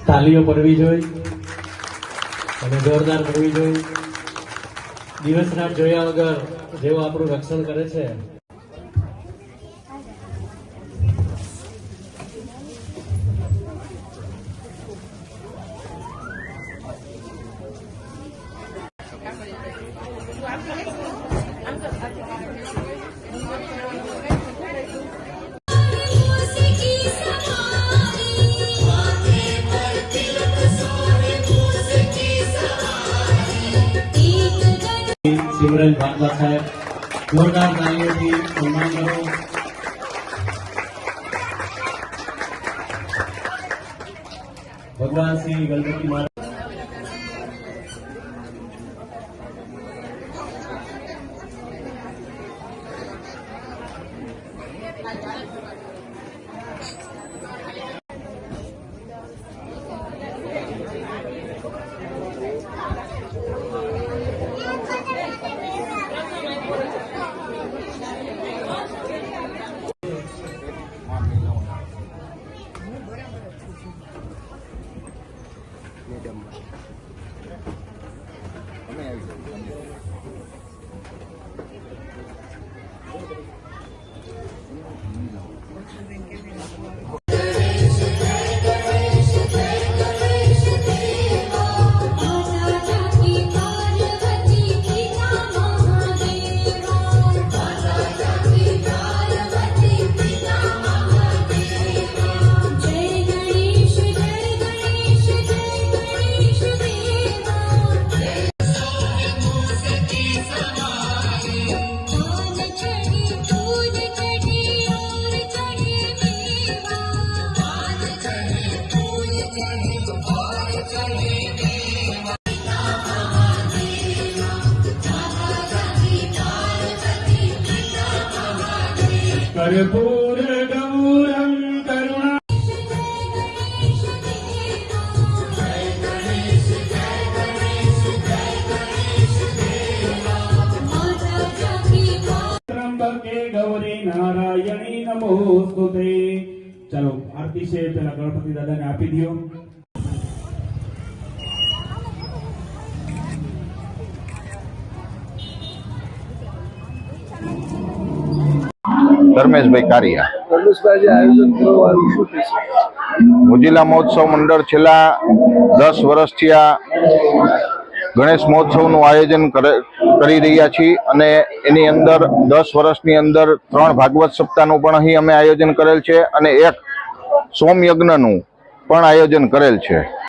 તાલીઓ પડવી જોઈએ અને જોરદાર પડવી જોઈએ। દિવસ રાત જોયા વગર જેઓ આપણું રક્ષણ કરે છે सिमरन भारद्वाज साहब जोरदार तालियों की सम्मान करो। भगवान श्री गणपति महाराज कर्पूर गौरम करुणा त्र्यंबके गौरी नारायणी नमोस्तुते। चलो आरती से पहला गणपति दादा ने आपी दियो। ધર્મેશભાઈ કારિયા। મોજીલા મહોત્સવ મંડળ છેલ્લા 10 વર્ષથી આ ગણેશ મહોત્સવનું આયોજન કરી રહ્યા છીએ અને એની અંદર 10 વર્ષની અંદર 3 ભાગવત સપ્તાહનું પણ અહીં અમે આયોજન કરેલ છે અને એક સોમયજ્ઞનું પણ આયોજન કરેલ છે।